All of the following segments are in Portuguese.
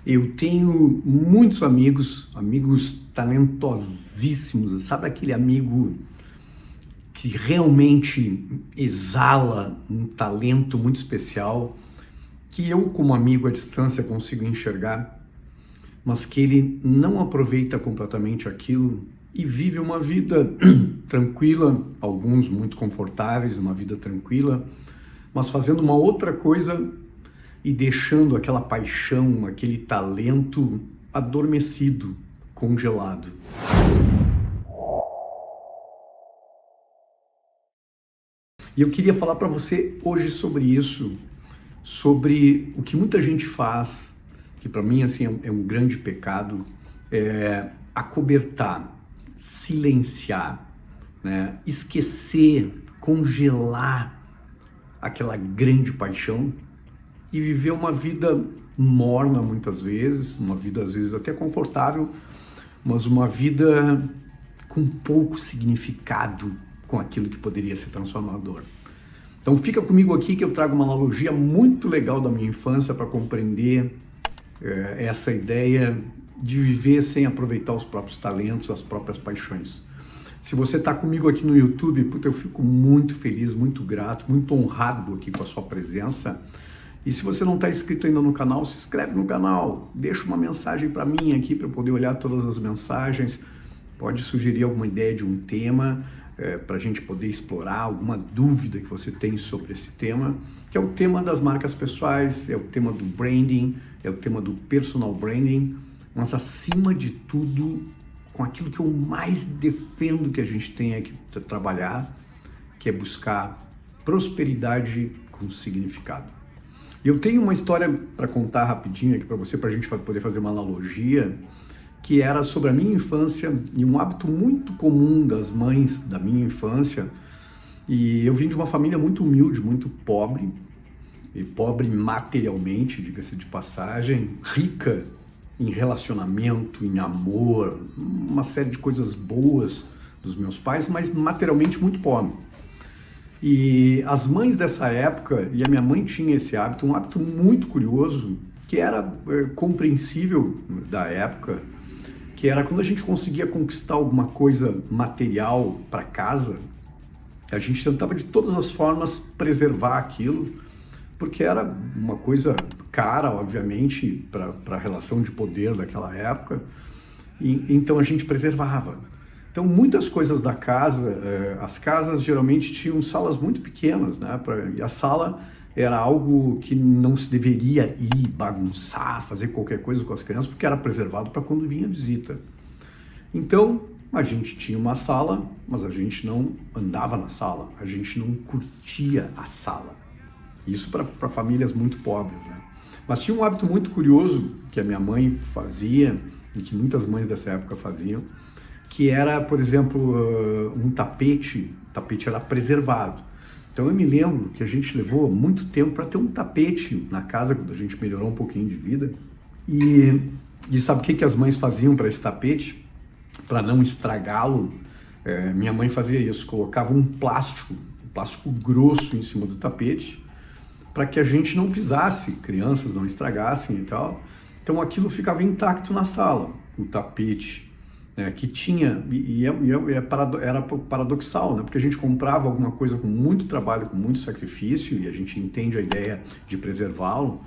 Eu tenho muitos amigos, amigos talentosíssimos, sabe aquele amigo que realmente exala um talento muito especial, que eu como amigo à distância consigo enxergar, mas que ele não aproveita completamente aquilo e vive uma vida tranquila, alguns muito confortáveis, uma vida tranquila, mas fazendo uma outra coisa e deixando aquela paixão, aquele talento adormecido, congelado. E eu queria falar para você hoje sobre isso, sobre o que muita gente faz, que para mim assim é um grande pecado, é acobertar, silenciar, né? Esquecer, congelar aquela grande paixão e viver uma vida morna muitas vezes, uma vida às vezes até confortável, mas uma vida com pouco significado com aquilo que poderia ser transformador. Então fica comigo aqui que eu trago uma analogia muito legal da minha infância para compreender essa ideia de viver sem aproveitar os próprios talentos, as próprias paixões. Se você está comigo aqui no YouTube, puta, eu fico muito feliz, muito grato, muito honrado aqui com a sua presença. E se você não está inscrito ainda no canal, se inscreve no canal, deixa uma mensagem para mim aqui para eu poder olhar todas as mensagens. Pode sugerir alguma ideia de um tema para a gente poder explorar, alguma dúvida que você tem sobre esse tema, que é o tema das marcas pessoais, é o tema do branding, é o tema do personal branding, mas acima de tudo, com aquilo que eu mais defendo que a gente tenha que trabalhar, que é buscar prosperidade com significado. Eu tenho uma história para contar rapidinho aqui para você, para a gente poder fazer uma analogia, que era sobre a minha infância e um hábito muito comum das mães da minha infância. E eu vim de uma família muito humilde, muito pobre, e pobre materialmente, diga-se de passagem, rica em relacionamento, em amor, uma série de coisas boas dos meus pais, mas materialmente muito pobre. E as mães dessa época, e a minha mãe tinha esse hábito, um hábito muito curioso, que era compreensível da época, que era quando a gente conseguia conquistar alguma coisa material para casa, a gente tentava de todas as formas preservar aquilo, porque era uma coisa cara, obviamente, para a relação de poder daquela época, e então a gente preservava. Então, muitas coisas da casa, as casas geralmente tinham salas muito pequenas, né? E a sala era algo que não se deveria ir bagunçar, fazer qualquer coisa com as crianças, porque era preservado para quando vinha visita. Então, a gente tinha uma sala, mas a gente não andava na sala, a gente não curtia a sala. Isso para famílias muito pobres, né? Mas tinha um hábito muito curioso que a minha mãe fazia, e que muitas mães dessa época faziam, que era, por exemplo, um tapete, o tapete era preservado. Então eu me lembro que a gente levou muito tempo para ter um tapete na casa, quando a gente melhorou um pouquinho de vida. E sabe o que as mães faziam para esse tapete? Para não estragá-lo, minha mãe fazia isso, colocava um plástico grosso em cima do tapete, para que a gente não pisasse, crianças não estragassem e tal. Então aquilo ficava intacto na sala, o tapete. Que tinha, era paradoxal, né? Porque a gente comprava alguma coisa com muito trabalho, com muito sacrifício, e a gente entende a ideia de preservá-lo,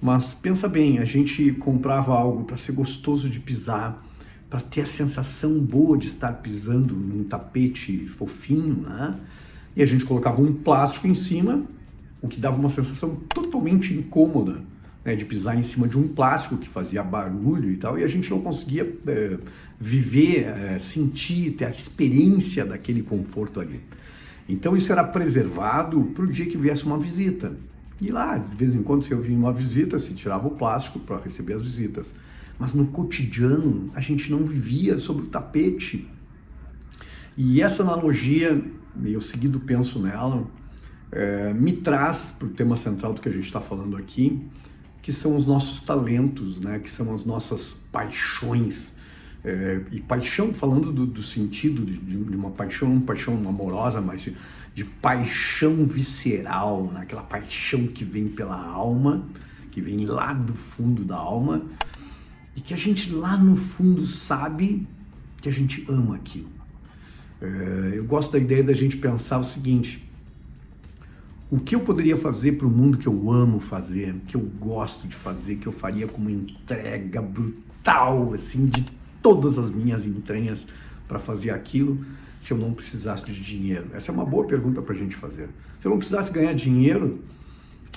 mas pensa bem, a gente comprava algo para ser gostoso de pisar, para ter a sensação boa de estar pisando num tapete fofinho, né? E a gente colocava um plástico em cima, o que dava uma sensação totalmente incômoda, de pisar em cima de um plástico que fazia barulho e tal, e a gente não conseguia viver, sentir, ter a experiência daquele conforto ali. Então isso era preservado para o dia que viesse uma visita. E lá, de vez em quando, se eu vinha uma visita, se tirava o plástico para receber as visitas. Mas no cotidiano, a gente não vivia sobre o tapete. E essa analogia, eu seguido penso nela, me traz para o tema central do que a gente está falando aqui, que são os nossos talentos, né? Que são as nossas paixões. E paixão, falando do sentido de uma paixão, não paixão amorosa, mas de paixão visceral, né? Aquela paixão que vem pela alma, que vem lá do fundo da alma e que a gente lá no fundo sabe que a gente ama aquilo. Eu gosto da ideia da gente pensar o seguinte: o que eu poderia fazer para o mundo que eu amo fazer, que eu gosto de fazer, que eu faria com uma entrega brutal, assim, de todas as minhas entranhas para fazer aquilo, se eu não precisasse de dinheiro? Essa é uma boa pergunta para a gente fazer. Se eu não precisasse ganhar dinheiro,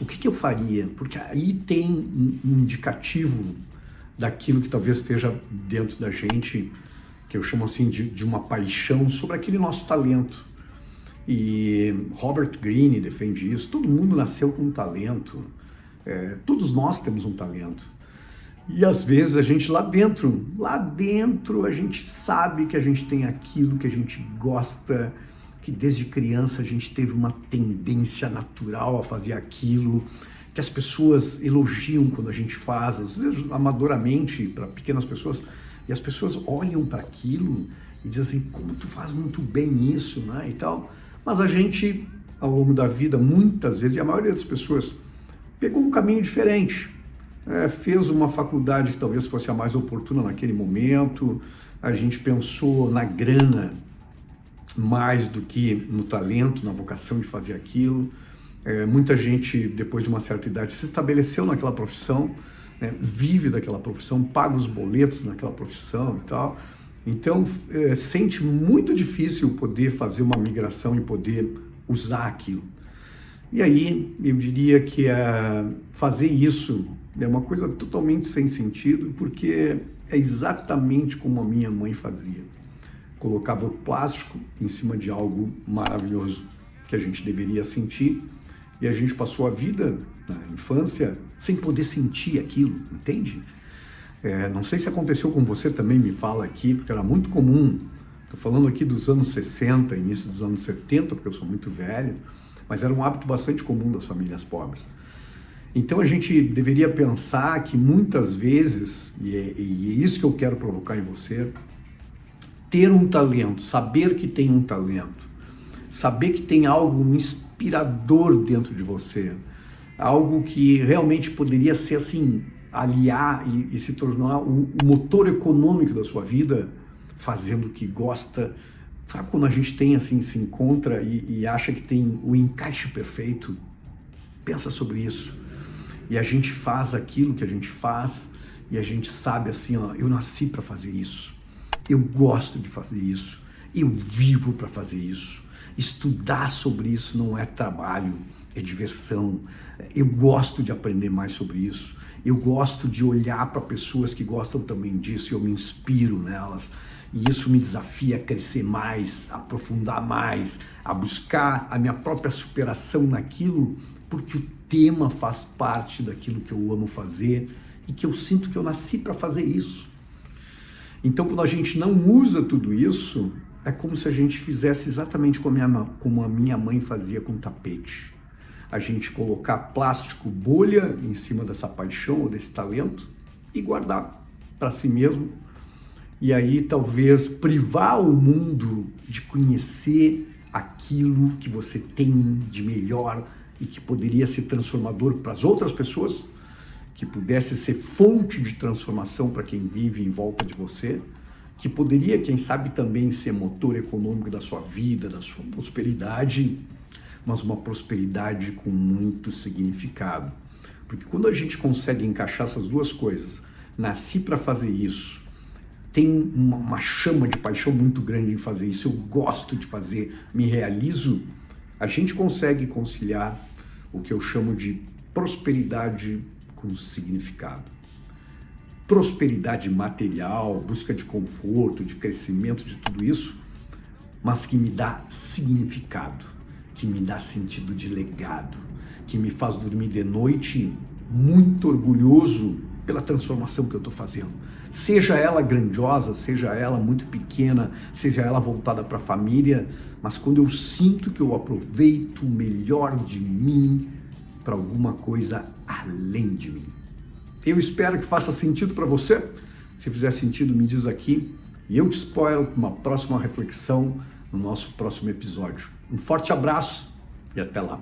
o que eu faria? Porque aí tem um indicativo daquilo que talvez esteja dentro da gente, que eu chamo assim de uma paixão sobre aquele nosso talento. E Robert Greene defende isso. Todo mundo nasceu com um talento. Todos nós temos um talento. E às vezes a gente lá dentro a gente sabe que a gente tem aquilo que a gente gosta, que desde criança a gente teve uma tendência natural a fazer aquilo, que as pessoas elogiam quando a gente faz, às vezes amadoramente, para pequenas pessoas, e as pessoas olham para aquilo e dizem assim: como tu faz muito bem isso, né, e tal. Mas a gente, ao longo da vida, muitas vezes, e a maioria das pessoas, pegou um caminho diferente. Fez uma faculdade que talvez fosse a mais oportuna naquele momento, a gente pensou na grana mais do que no talento, na vocação de fazer aquilo. Muita gente, depois de uma certa idade, se estabeleceu naquela profissão, né, vive daquela profissão, paga os boletos naquela profissão e tal. Então, sente muito difícil poder fazer uma migração e poder usar aquilo. E aí, eu diria que fazer isso é uma coisa totalmente sem sentido, porque é exatamente como a minha mãe fazia. Colocava o plástico em cima de algo maravilhoso que a gente deveria sentir, e a gente passou a vida, na infância, sem poder sentir aquilo, entende? Não sei se aconteceu com você também, me fala aqui, porque era muito comum. Estou falando aqui dos anos 60, início dos anos 70, porque eu sou muito velho, mas era um hábito bastante comum das famílias pobres. Então a gente deveria pensar que muitas vezes, e é isso que eu quero provocar em você, ter um talento, saber que tem um talento, saber que tem algo inspirador dentro de você, algo que realmente poderia ser assim, aliar e se tornar o motor econômico da sua vida, fazendo o que gosta. Sabe quando a gente tem assim, se encontra e acha que tem o encaixe perfeito? Pensa sobre isso. E a gente faz aquilo que a gente faz e a gente sabe assim, ó, eu nasci para fazer isso. Eu gosto de fazer isso. Eu vivo para fazer isso. Estudar sobre isso não é trabalho, é diversão. Eu gosto de aprender mais sobre isso. Eu gosto de olhar para pessoas que gostam também disso e eu me inspiro nelas. E isso me desafia a crescer mais, a aprofundar mais, a buscar a minha própria superação naquilo, porque o tema faz parte daquilo que eu amo fazer e que eu sinto que eu nasci para fazer isso. Então, quando a gente não usa tudo isso, é como se a gente fizesse exatamente como a minha mãe fazia com tapete. A gente colocar plástico, bolha em cima dessa paixão ou desse talento e guardar para si mesmo. E aí talvez privar o mundo de conhecer aquilo que você tem de melhor e que poderia ser transformador para as outras pessoas, que pudesse ser fonte de transformação para quem vive em volta de você, que poderia, quem sabe, também ser motor econômico da sua vida, da sua prosperidade, mas uma prosperidade com muito significado. Porque quando a gente consegue encaixar essas duas coisas, nasci para fazer isso, tem uma chama de paixão muito grande em fazer isso, eu gosto de fazer, me realizo, a gente consegue conciliar o que eu chamo de prosperidade com significado. Prosperidade material, busca de conforto, de crescimento, de tudo isso, mas que me dá significado, que me dá sentido de legado, que me faz dormir de noite muito orgulhoso pela transformação que eu estou fazendo. Seja ela grandiosa, seja ela muito pequena, seja ela voltada para a família, mas quando eu sinto que eu aproveito o melhor de mim para alguma coisa além de mim. Eu espero que faça sentido para você. Se fizer sentido, me diz aqui e eu te spoilo para uma próxima reflexão no nosso próximo episódio. Um forte abraço e até lá.